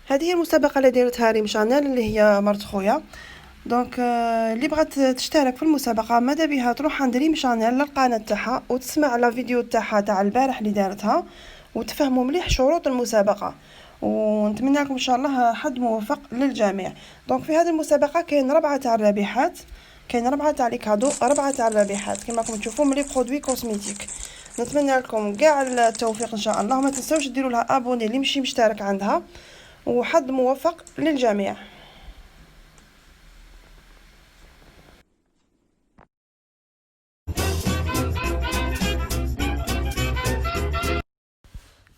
هذه هي المسابقة اللي ديرتها ريم شانيل اللي هي مرت خويا. دونك اللي بغات تشترك في المسابقة ماذا بها تروح عند ريم شانيل للقناة تاعها وتسمع لا فيديو تاعها تاع البارح اللي دارتها وتفهموا مليح شروط المسابقة، ونتمنى لكم ان شاء الله حظ موفق للجميع. دونك في هذه المسابقة كاين 4 تاع الرابحات، كاين 4 تاع لي كادو، 4 تاع الرابحات كما راكم تشوفوا من لي برودوي كوزميتيك. نتمنى لكم كاع التوفيق ان شاء الله، ما تنسوش ديروا لها ابوني اللي مشي مشترك عندها، وحظ موفق للجميع.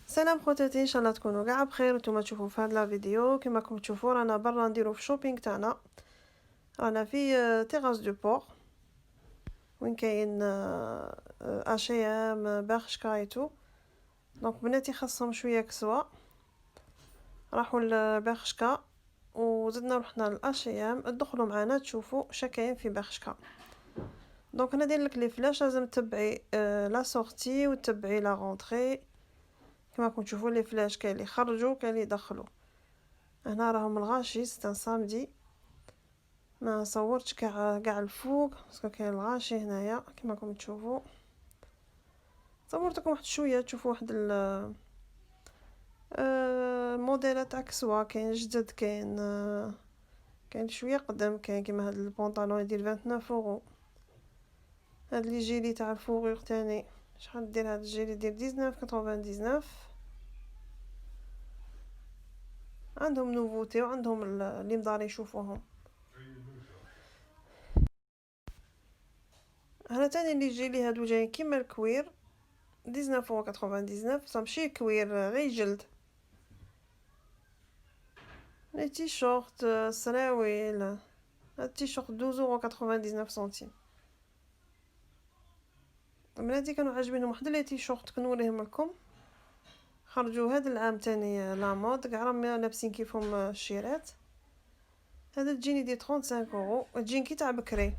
سلام خواتاتي، ان شاء الله تكونوا كاع بخير وانتم تشوفوا في هذا الفيديو. كما راكم تشوفوا رانا برا نديرو في شوبينغ تاعنا، رانا في تيراس دو بور وين كاين اشي ام برشكا ايتو. دونك بناتي خاصهم شويه كسوه، راحوا لبرشكا وزدنا رحنا للاشيام. ادخلوا معنا تشوفوا شكاين في برشكا. دونك انا ندير لك لي فلاش، لازم تتبعي لا سورتي وتتبعي لا رونتري. كما راكم تشوفوا لي فلاش كاين اللي خرجوا كاين اللي دخلوا. هنا راهم الغاشي ستان سامدي، ما صورتش كاع الفوق باسكو كاين الغاشي هنايا. كما راكم تشوفوا صورتكم واحد شويه تشوفوا واحد موديلات تاع كسوه. كاين جدد، كاين شويه قدام، كاين كيما هاد البونطالون يدير 29 اورو. هاد لي جيلي تاع الفوغور تاني شحال دير؟ هاد الجيلي يدير 19.99. عندهم نوفوتي وعندهم اللي مدار يشوفوهم. هنا تاني اللي جيلي هادو جايين كيما الكوير 19.99، بصح ماشي كوير غير جلد. لي تي شورت سراويل، هاد التي شورت 12.99 بناتي كانوا عاجبينهم واحد لي تي شورت كنوريهم لكم. خرجوا هذا العام تاني لا مود كاع راهم لابسين كيفهم الشيرات. هذا الجين يدير 35 اورو، الجين كي تاع بكري.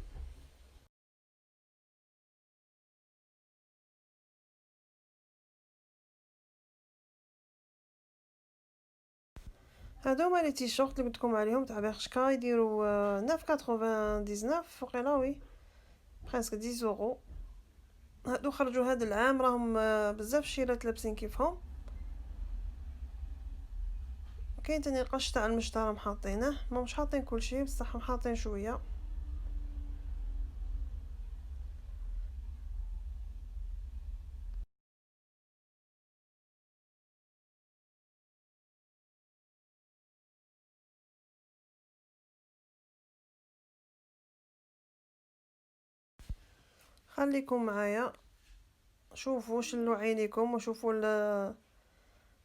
هادو هما لي تي شورت اللي قلتلكم عليهم تاع برشكا يديروا 9.99 وقيلا وي بريسك 10 اورو. هادو خرجوا هذا العام، راهم بزاف شيرات لابسين كيفهم. كاين تاني القش تاع المشط راهم حاطينه، ما مش حاطين كل شيء بصح حاطين شويه. خليكم معايا شوفوا شلوا عينيكم وشوفوا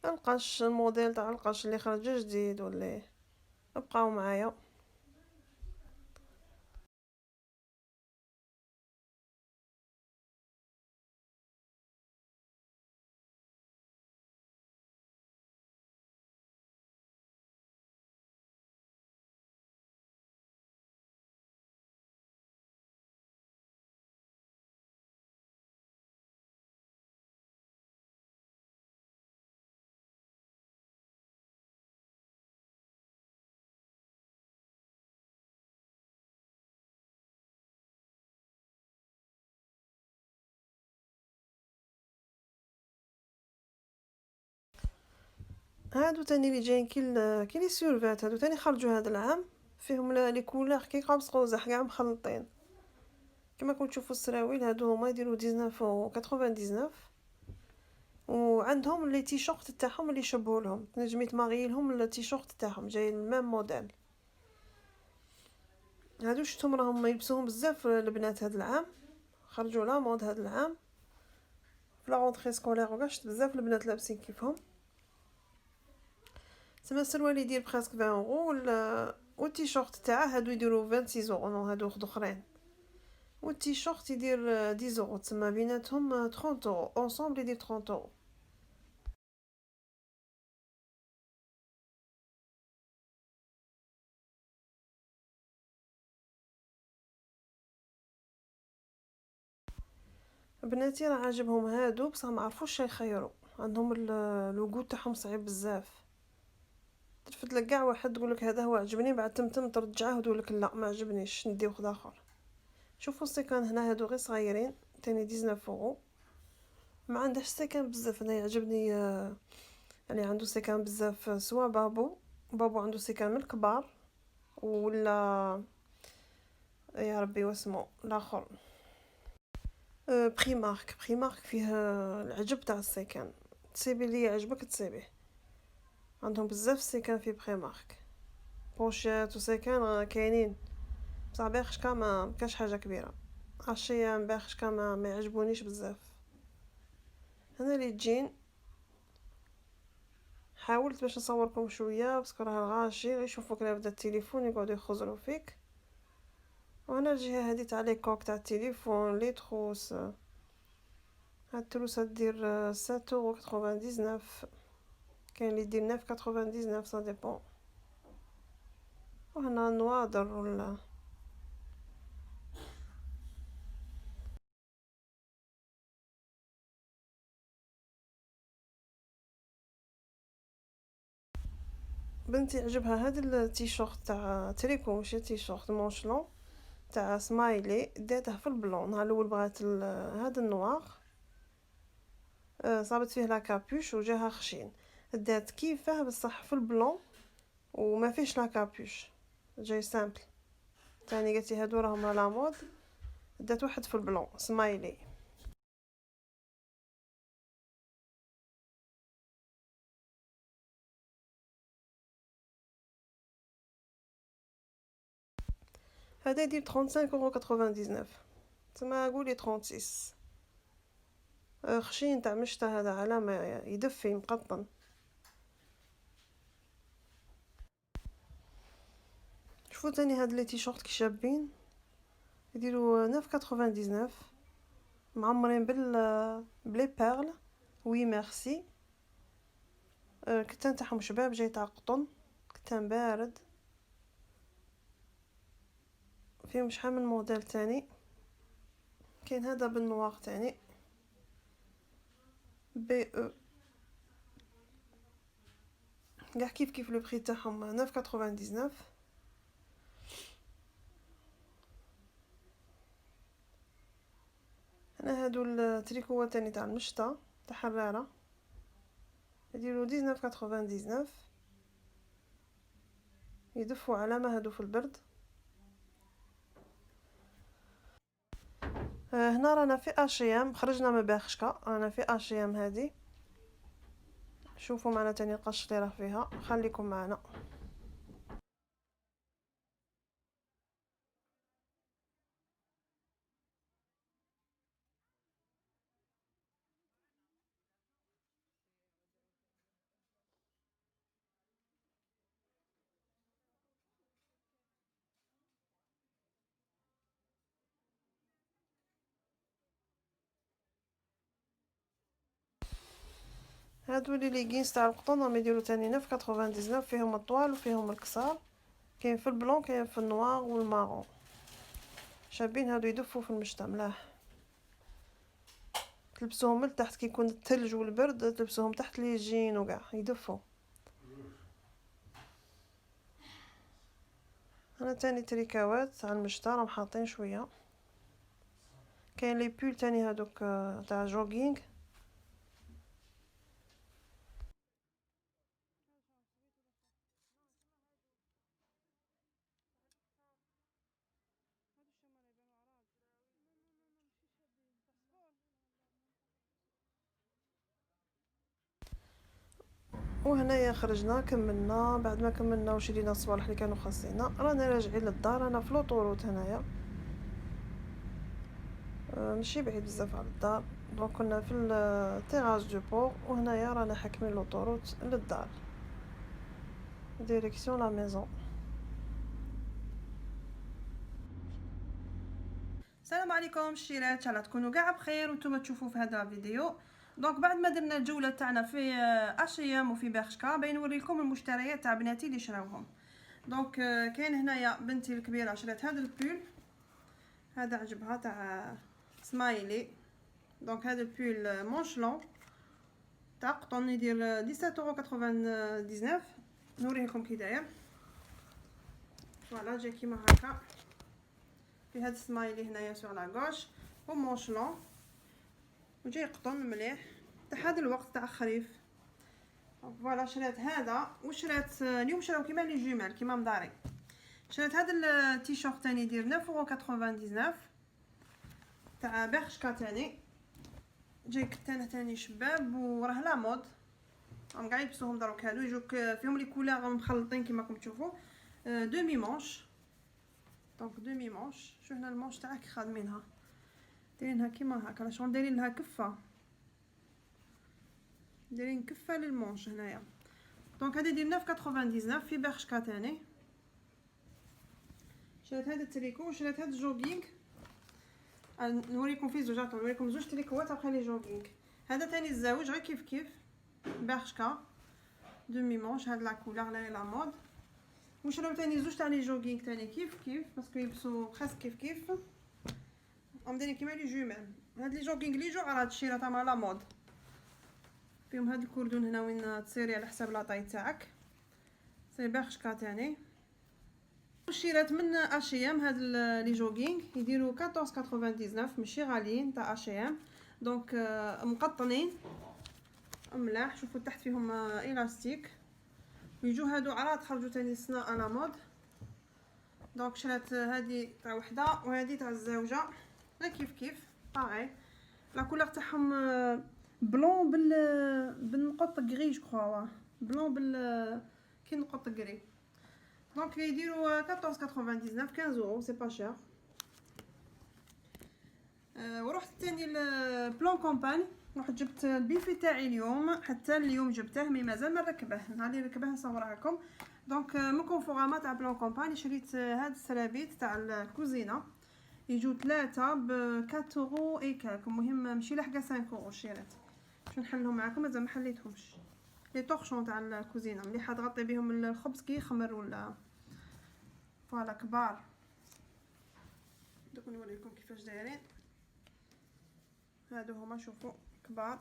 القش، الموديل تاع القش اللي خرج جديد ولا. ابقاو معايا. هادو تاني اللي جايين كي لي سيرفات، هادو تاني خرجوا هذا العام، فيهم لي كولور كي قابس قوزح كاع مخلطين. كما راكم تشوفوا السراويل هادو هما يديروا 19.99، وعندهم لي تيشورت تاعهم اللي يشبهوا لهم، تنجمي تماغي لهم التيشورت تاعهم جاي الميم موديل. هادو شفتهم راهم يلبسوهم بزاف البنات هذا العام، خرجوا لا مود هذا العام في لا رونتري سكولير وكاع شفت بزاف البنات لابسين كيفهم. سما السروال يدير بريسك 20 اورو والتيشورت تاعه هادو يديروا 26 اورو، نو هادو اخرين. والتيشورت يدير 10 اورو، تسمى بيناتهم 30 اورو، اونصومبل يدير 30 اورو. بناتي راه عاجبهم هادو بصح ما عرفوش يخيروا، عندهم اللوغو تاعهم صعيب بزاف. تلفت لك كاع واحد تقولك هذا هو عجبني، بعد تمتم ترجعه وتقولك لا ما عجبنيش ندي واحد اخر. شوفوا السيكان هنا هادو غير صغيرين، تاني 19 اورو. ما عندهش سيكان بزاف، انا يعجبني يعني عنده سيكان بزاف، سوا بابو عنده سيكان من الكبار، ولا يا ربي واسمو الاخر بريمارك فيه العجب تاع السيكان، تسيبي اللي يعجبك تسيبيه. عندهم بزاف السيكان في بريمارك، بوشيات وسيكان كاينين، بصح باخشكا ما كاش حاجه كبيره. عشيه باخشكا ما يعجبونيش بزاف. هنا لي جين حاولت باش نصوركم شويه بس راه الغاشي يشوفوك لابد التليفون يقعدوا يخزروا فيك. وهنا الجهه هذه تاع لي كوك تاع التليفون، لي تروس، هاد التروس دير 7,99€، كاين اللي يدير 9,99 سا ديبون. وهنا نوادر ولا بنتي عجبها هاد التيشيرت تاع تريكو، ماشي تيشيرت مونشلون تاع سمايلي، داتها في البلون. نهار الاول بغات هاد النوار، صابت فيه لا كابوش وجاها خشين، دات كيفاه بصح في البلون وما فيش لا كابوش، جاي سامبل. تاني قالت لي هادو راهم على مود، دات واحد في البلون سمايلي. هذا يدير 35,99€، تما قولي 36. خشين تاع مشتا، هذا على ما يدفي مقطن. شوفوا تاني هاد لي تيشورت كي شابين، يديروا 9,99، معمرين بلي بيرل. وي ميرسي. كتان تاعهم شباب، جاي تاع قطن، كتان بارد، فيهم شحال من موديل تاني. كاين هذا بالنواغ تاني بي او، كاع كيف لو بري تاعهم 9,99. هنا هادو التريكوات تاني تاع المشتا تاع حرارة، يديروا 19,99، يدفوا على ما هادو في البرد. هنا رانا في اشيام، خرجنا من باخشكا، رانا في اشيام هذه. شوفوا معنا تاني القش اللي راه فيها، خليكم معنا. هادو لي ليغينز تاع القطن راهم يديروا تاني 9,99، فيهم الطوال وفيهم القصار، كاين في البلون كاين في النوار والمارون. شابين هادو يدفوا في المشتى ملاح، تلبسوهم من تحت كي يكون الثلج والبرد، تلبسوهم تحت لي جين وكاع يدفوا. انا تاني تريكاوات على المشتى راهم حاطين شويه. كاين لي بول تاني هادوك تاع جوغينغ. وهنايا خرجنا كملنا، بعد ما كملنا وشرينا الصوالح اللي كانوا خاصينا، رانا راجعين للدار. انا في لوطوروت هنايا، ماشي بعيد بزاف على الدار، دونك كنا في التيراس دو بور، وهنايا رانا حاكمين لوطوروت للدار، ديريكسيون لا ميزون. السلام عليكم الشيرات، ان تكونوا كاع بخير وانتم تشوفوا في هذا الفيديو. دونك بعد ما درنا الجوله تاعنا في اشيام وفي برشكا، باين نوريكم المشتريات تاع بناتي اللي شراوهم. دونك كاين هنايا بنتي الكبيره شرات هذا البول، هذا عجبها تاع سمايلي. دونك هذا البول مونشلون تاع قطن يدير 17,99€. نوريه لكم كي داير. فوالا جاي كيما هكا في هاد السمايلي هنايا سور لا غوش ومونشلون، وجاي قطن مليح تاع هذا الوقت تاع الخريف. فوالا شريت هذا، وشريت اليوم شراو كيما لي جيمال كيما مداري. شريت هذا التيشيرت تاني يدير 9.99 تاع بيرشكا تاني، جاي كتانه تاني شباب وراه لا مود، راهم قاع يلبسوهم دروك. هادو يجوك فيهم لي كولور مخلطين كيما راكم تشوفوا. دومي مونش، دونك دومي مونش. شو هنا المونش تاعك خادمينها دايرينها كيما هكا، شغل دايرين لها كفه، دايرين كفه للمونش هنايا. دونك هادي يدير 9.99 في بيرشكا تاني. شريت هذا التريكو وشريت هذا الجوغينغ. نوريكم فيه زوج، نوريكم زوج تريكوات ابخي لي جوغينغ. هذا تاني الزوج غير كيف كيف بيرشكا دومي مونش، هاد لا كولور لا مود. وشراو تاني زوج تاع لي جوغينغ تاني كيف كيف باسكو يلبسوا خاص كيف كيف، هم دايرين كيما لي جومال. هاد لي جوغينغ لي جو راه هادشي راه تاع لا مود، فيهم هاد الكردون هنا وين تصيري على حساب لاطاي تاعك. سي بيرشكا تاني. شريت من اشيام هاد لي جوغينغ يديروا 14.99 ماشي غاليين تاع اشيام. دونك مقطنين ملاح، شوفوا تحت فيهم الاستيك، ويجو هادو عراض خرجوا تاني السنه على مود. دونك شريت هادي تاع وحده وهادي تاع الزوجه كيف كيف باغي. لا كولور تاعهم بلون بالنقط غري جو كخوا، بلون كي نقط غري. دونك يديروا 14.99 15 اورو سي با شير. ورحت تاني لبلون كومباني، رحت جبت البيفي تاعي اليوم، حتى اليوم جبته مي مازال ما ركبه، نهار اللي ركبه نصورها لكم. دونك من كونفورما تاع بلون كومباني شريت هاد السرابيت تاع الكوزينه، يجوا 3 ب 4 اورو اي كالك، المهم ماشي لاحقه 5 اورو شريت. باش نحلهم معكم مازال ما حليتهمش. لي طورشون تاع الكوزينه مليحه تغطي بهم الخبز كي يخمر ولا. فوالا كبار. دوك نوريكم كيفاش دايرين. هادو هما شوفوا كبار،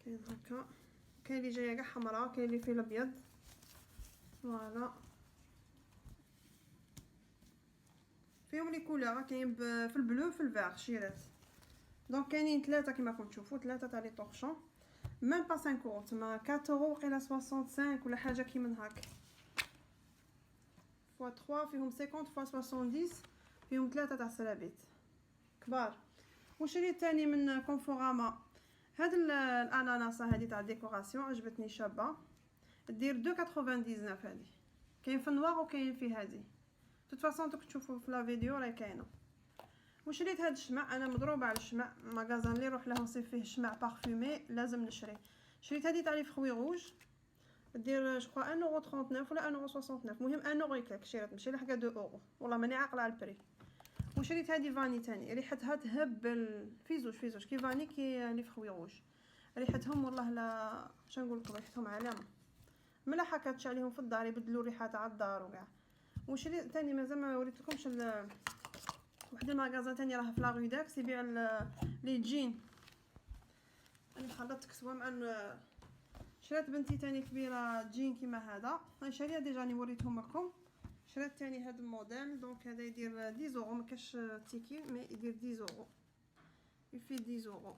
كاين هكا، كاين اللي جايه كاع حمراء، كاين اللي فيه الابيض. فوالا فيهم لي كولور، كاين في البلو في الفيغ شيرات. دونك كاينين 3 كيما راكم تشوفوا، 3 تاع لي طورشون ميم با 5 اورو، تما 4 اورو وقيله 65 ولا حاجه كيما هكا. فوا 3 فيهم 50 فوا 70، فيهم 3 تاع السرابيت كبار. وشريت تاني من كونفوراما هاد الاناناسه هادي تاع ديكوراسيون، عجبتني شابه، دير 2.99 هادي. كاين في النوار وكاين في هادي، توت فاصون دوك تشوفوا في لا فيديو راهي كاينه. وشريت هاد الشمع، انا مضروبه على الشمع، ماغازان اللي نروح له نصيب فيه شمع بارفومي لازم نشري. شريت هادي تاع لي فروي روج، دير جو كوا 1.39 ولا 1.69، المهم 1 اورو كاك شريت، ماشي لحقه 2 اورو، والله ماني عاقله على البري. وشريت هادي فاني تاني، ريحتها تهبل في زوج كي فاني كي لي فروي روج، ريحتهم والله لا شنقول لكم، ريحتهم علامه ملاحه كاتش عليهم في الدار، يبدلوا ريحه تاع الدار وكاع. وشريت تاني مازال ما وريتلكمش واحد المغازا تاني راه في لا رue داكس يبيع لي جين. انا خلطت كسوه مع شريت بنتي تاني كبيره جين كيما هذا، انا شاريه ديجا راني وريتهم لكم. شريت تاني هذا الموديل، دونك هذا يدير 10 اورو، مكاش تيكي مي يدير 10 اورو، يفي 10 اورو.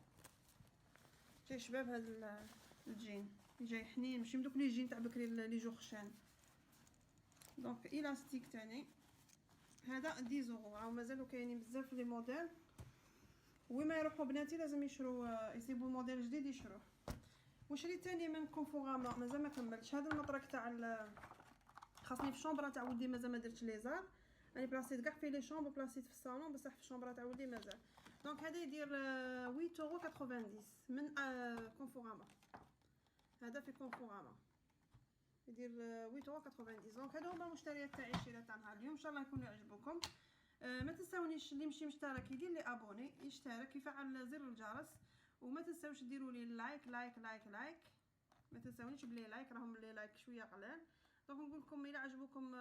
جاي شباب هذا الجين جاي حنين، ماشي مدوك لي جين تاع بكري لي جو خشان. دونك الاستيك تاني هذا 10 اورو، راهو مازالوا كاينين بزاف لي موديل، وما يروحوا بناتي لازم يشروا يسيبوا الموديل جديد يشروه. وشريت تاني من كونفوراما مازال ما كملتش هذا المطرق تاع خاصني في الشومبره تاع ولدي، مازال ما درتش لي زار، راني بلاصيت كاع في لي شومبر، بلاصيت في الصالون، بصح في الشومبره تاع ولدي مازال. دونك هذا يدير 8.90 من كونفوراما، هذا في كونفوراما يدير 8.90. دونك هادو هما المشتريات تاعي شريت تاع نهار اليوم، ان شاء الله يكونوا يعجبوكم. ما تنساونيش اللي مشي مشترك يدير لي ابوني، يشترك، يفعل زر الجرس، وما تنساوش ديروا لي لايك لايك لايك لايك، ما تنساونيش بلي لايك، راهم لي لايك شويه قلال. دونك نقول لكم الى عجبكم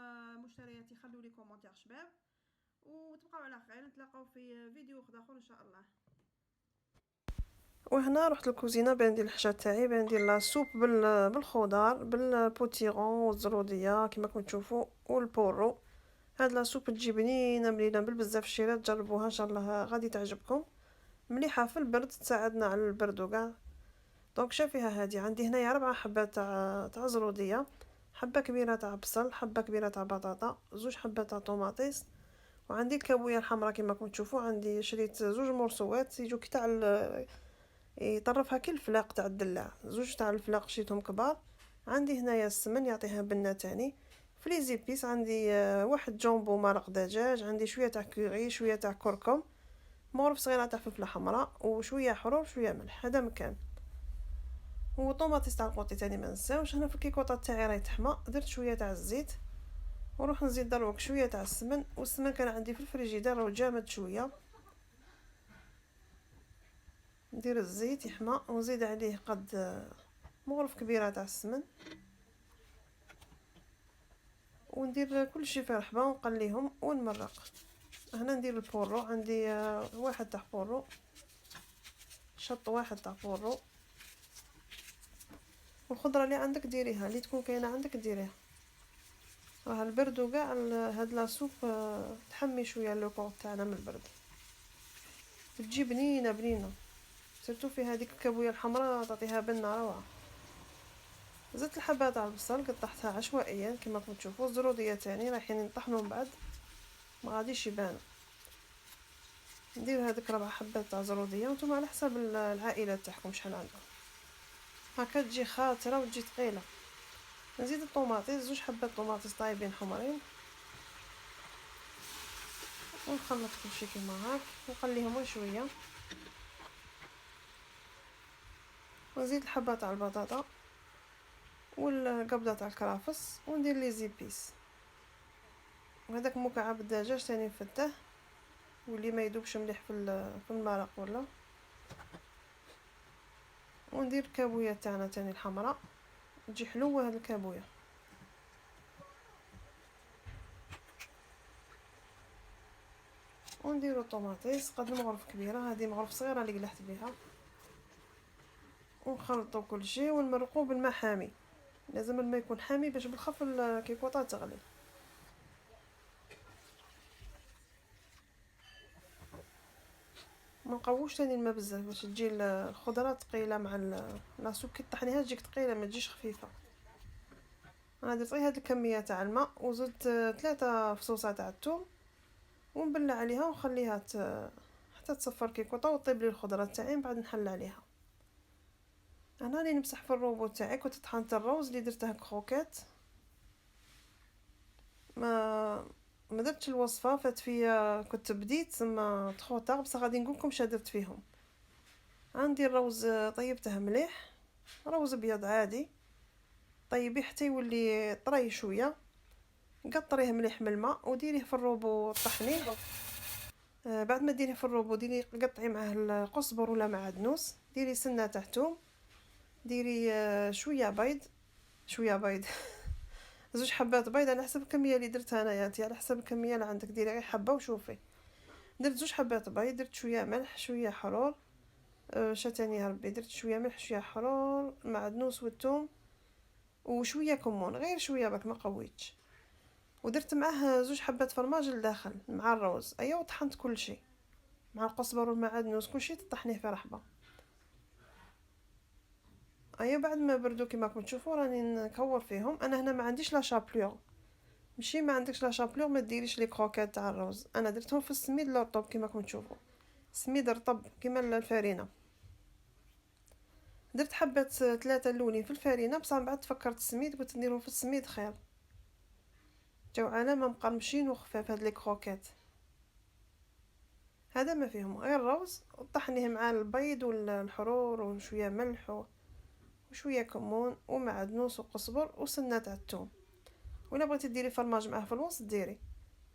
مشترياتي خلوا لي كومونتير شباب، وتبقاو على خير، نتلاقاو في فيديو اخر ان شاء الله. وهنا رحت للكوزينه باه ندير الحشا تاعي، باه ندير لا سوب بالخضار بالبوتيغون والزروديه كما راكم تشوفوا والبورو. هاد لا سوب تجي بنينه بنينه بالبزاف الشيرات، جربوها ان شاء الله غادي تعجبكم، مليحه في البرد، تساعدنا على البرد وكاع. دونك شوفيها هادي عندي هنايا 4 حبات تاع زروديه، حبه كبيره تاع بصل، حبه كبيره تاع بطاطا، زوج حبات تاع طوماطيس، وعندي الكابويه الحمراء كما راكم تشوفوا. عندي شريت زوج مرصوات يجوك تاع يطرفها كي الفلاق تاع الدلاع، زوج تاع الفلاق شريتهم كبار. عندي هنايا السمن يعطيها بنه تاني. في لي زيبيس عندي واحد جامبو مرق دجاج، عندي شويه تاع كوري، شويه تاع كركم، مغرف صغيره تاع فلفله حمراء، وشويه حرور، شويه ملح، هذا مكان. وطوماطيس تاع القوطي تاني ما نساوش. هنا في الكيكوطه تاعي راهي تحمى، درت شويه تاع الزيت، ونروح نزيد دروك شويه تاع السمن. والسمن كان عندي في الفريجيدير راه جامد شويه. ندير الزيت يحمى ونزيد عليه قد مغرف كبيره تاع السمن، وندير كل شيء في رحبه ونقليهم ونمرق. هنا ندير البورو، عندي واحد تاع بورو، شط واحد تاع بورو. والخضره اللي عندك ديريها، اللي تكون كاينه عندك ديريها. راه البرد وكاع هاد لا سوب تحمي شويه لو كور تاعنا من البرد، تجي بنينه بنينه، سيرتو في هذيك الكابويه الحمراء تعطيها بنه روعه. زدت الحبات تاع البصل قطعتها عشوائيا كما راكم تشوفوا. الزروديه تاني رايحين نطحنوا من بعد، ما غاديش يبانوا. ندير هذيك 4 حبات تاع زروديه، وانتم على حسب العائله تاعكم شحال عندكم، هكا تجي خاطره وتجي ثقيله. نزيد الطوماطيس، زوج حبات طوماطيس طايبين حمرين، ونخلط كلشي كيما هاك ونخليهم غير شويه. ونزيد الحبه تاع البطاطا والقبضه تاع الكرافس، وندير لي زيبيس. وهذاك مكعب الدجاج ثاني نفتح، واللي ما يذوبش مليح في المرق ولا. وندير الكابويه تاعنا تاني الحمراء، تجي حلوه هاد الكابويه. ونديرو الطوماطيس قد مغرف كبيره، هذه مغرف صغيره اللي قلحت بها. ونخلطو كل شيء ونمرقوه بالماء حامي، لازم الماء يكون حامي باش بالخف الكيكوطه تغلي. ما نقووش تاني الماء بزاف باش تجي الخضره ثقيله مع لاصوب، كي طحنيها تجيك ثقيله ما تجيش خفيفه. انا درت غير هاد الكميه تاع الماء، وزدت 3 فصوصه تاع الثوم، ونبلع عليها ونخليها حتى تصفر كيكوطه وطيب لي الخضره تاعي، من بعد نحل عليها. انا راني نمسح في الروبو تاعي، كنت طحنت الروز اللي درته كروكيت، ما درتش الوصفه فات فيا، كنت بديت ما تخوطا، بصح غادي نقولكم شا درت فيهم. عندي الروز طيبته مليح، روز ابيض عادي، طيبيه حتى يولي طري شويه، قطريه مليح من الماء وديريه في الروبو طحنيه. بعد ما ديريه في الروبو ديري قطعي معاه القزبر ولا معدنوس، ديري سنه تاع توم، ديري شويه بيض، شويه بيض زوج حبات بيض على حسب الكميه اللي درتها انايا، انت على حسب الكميه اللي عندك ديري غير حبه وشوفي. درت زوج حبات بيض، درت شويه ملح شويه حرور، شتاني يا ربي، درت شويه ملح شويه حرور، معدنوس والثوم، وشويه كمون، غير شويه باك ما قويتش. ودرت معاه زوج حبات فرماج لداخل مع الروز، ايوا وطحنت كل شيء مع القزبر والمعدنوس، كل شيء تطحنيه في رحبه. ايوا بعد ما بردوا كيما راكم تشوفوا راني نكور فيهم. انا هنا ما عنديش لا شابلور، ماشي ما عندكش لا شابلور ما ديريش لي كروكيت تاع الروز، انا درتهم في السميد الرطب كيما راكم تشوفوا، سميد رطب كيما الفارينه. درت حبات 3 اللونين في الفارينه، بصح من بعد تفكرت السميد قلت نديرهم في السميد خير، جاو علامه مقرمشين وخفاف هاد لي كروكيت. هذا ما فيهم غير الروز، وطحنيه مع البيض والحرور وشويه ملح وشويه كمون ومعدنوس وقزبر وسنه تاع الثوم. ولا بغيتي ديري فرماج معاه في الوسط ديري،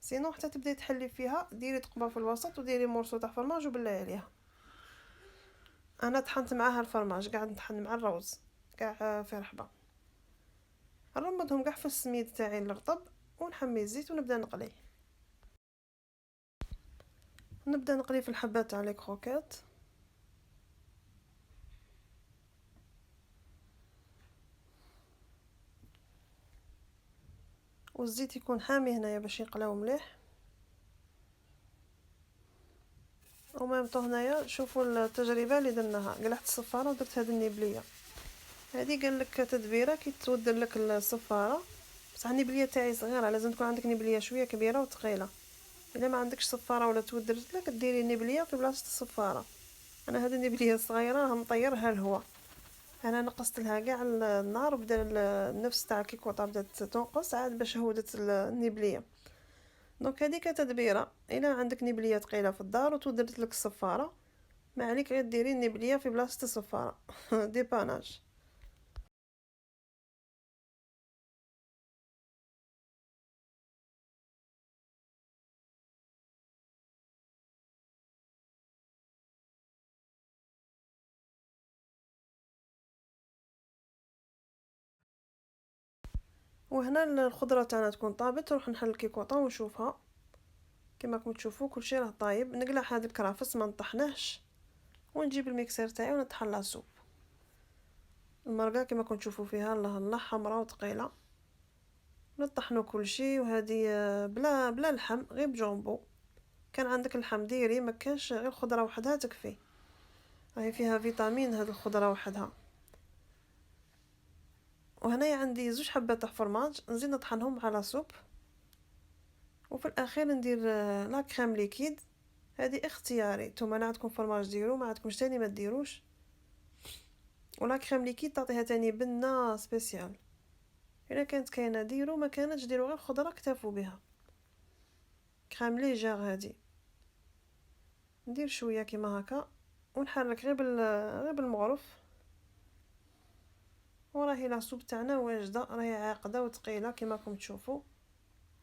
سينو حتى تبداي تحلي فيها ديري تقبه في الوسط وديري مورسو تاع فرماج وبلاي عليها. انا طحنت معاها الفرماج، قاعد نطحن مع الروز كاع في رحبه، نرمضهم كاع في السميد تاعي الرطب، ونحمي الزيت ونبدا نقلي. نبدا نقلي في الحبات تاع لي كروكيت، والزيت يكون حامي هنايا باش يقلاو مليح. وميم طو هنايا شوفوا التجربه اللي درناها، قلعت الصفاره ودرت هذه النبليه. هذه قال لك تدبيره كي تودر لك الصفاره، بصح النبليه تاعي صغيره، لازم تكون عندك نبليه شويه كبيره وثقيله. الا ما عندكش صفاره ولا تودرت لك ديري النبليه في بلاصه الصفاره. انا هذه النبليه الصغيره نطيرها الهواء، انا نقصت لها كاع النار وبدا النفس تاع الكيكوطه بدات تنقص عاد باش هودت النبليه. دونك هذيك تدبيره، الا عندك نبليه ثقيله في الدار وتودرت لك الصفاره، ما عليك غير ديري النبليه في بلاصه الصفاره. ديباناج. وهنا الخضره تاعنا تكون طابت، نروح نحل الكيكوطه ونشوفها. كما راكم تشوفوا كلشي راه طايب. نقلع هذا الكرافس ما نطحناهش، ونجيب الميكسير تاعي ونطحن لاصوب. المرقه كما راكم تشوفوا فيها الله حمراء وثقيله. نطحنوا كلشي، وهذه بلا لحم، غير بجامبو. كان عندك اللحم ديري، ما كانش غير خضره وحدها تكفي، راهي فيها فيتامين هذه الخضره وحدها. وهنايا عندي زوج حبات تاع فرماج، نزيد نطحنهم مع لاصوب. وفي الاخير ندير لا كريم ليكيد. هذه اختياري، نتوما لا عندكم فرماج ديرو، ما عندكمش تاني ما ديروش. ولا كريم ليكيد تعطيها تاني بنه سبيسيال. الا كانت كاينه ديرو، ما كانتش ديرو غير خضره اكتفوا بها. كريم ليجير هذه. ندير شويه كيما هكا ونحرك غير بالمغرف. وراهي لاصوب تاعنا واجده، راهي عاقده وثقيله كيما راكم تشوفوا.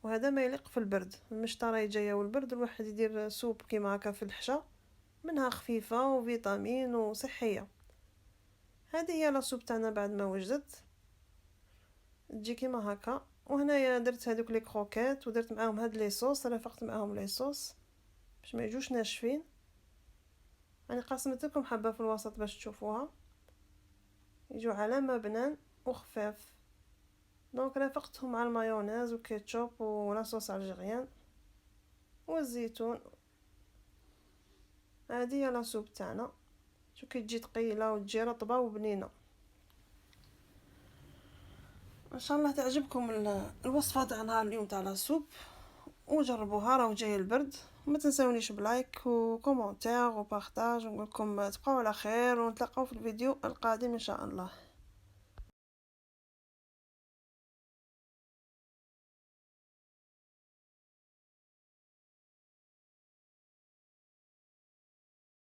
وهذا ما يليق في البرد، المشطه راهي جايه والبرد، الواحد يدير سوب كيما هكا في الحشا، منها خفيفه وفيتامين وصحيه. هذه هي لاصوب تاعنا بعد ما وجدت، تجي كيما هكا. وهنايا درت هذوك لي كروكيت ودرت معاهم هاد لي صوص، رافقت معاهم لي صوص باش ما يجوش ناشفين. يعني قسمت لكم حبه في الوسط باش تشوفوها، يجوا على ما بنان وخفاف. دونك رافقتهم مع المايونيز وكيتشوب ولا صوص الجيريان والزيتون. هذه هي لاصوب تاعنا. شو كي تجي ثقيله وتجي رطبه وبنينه. ان شاء الله تعجبكم الوصفه تاع نهار اليوم تاع لاصوب، وجربوها. راه جاي البرد. ما تنسونيش بلايك وكومونتير وبارطاج، ونقول لكم تبقاو على خير، ونتلاقاو في الفيديو القادم ان شاء الله.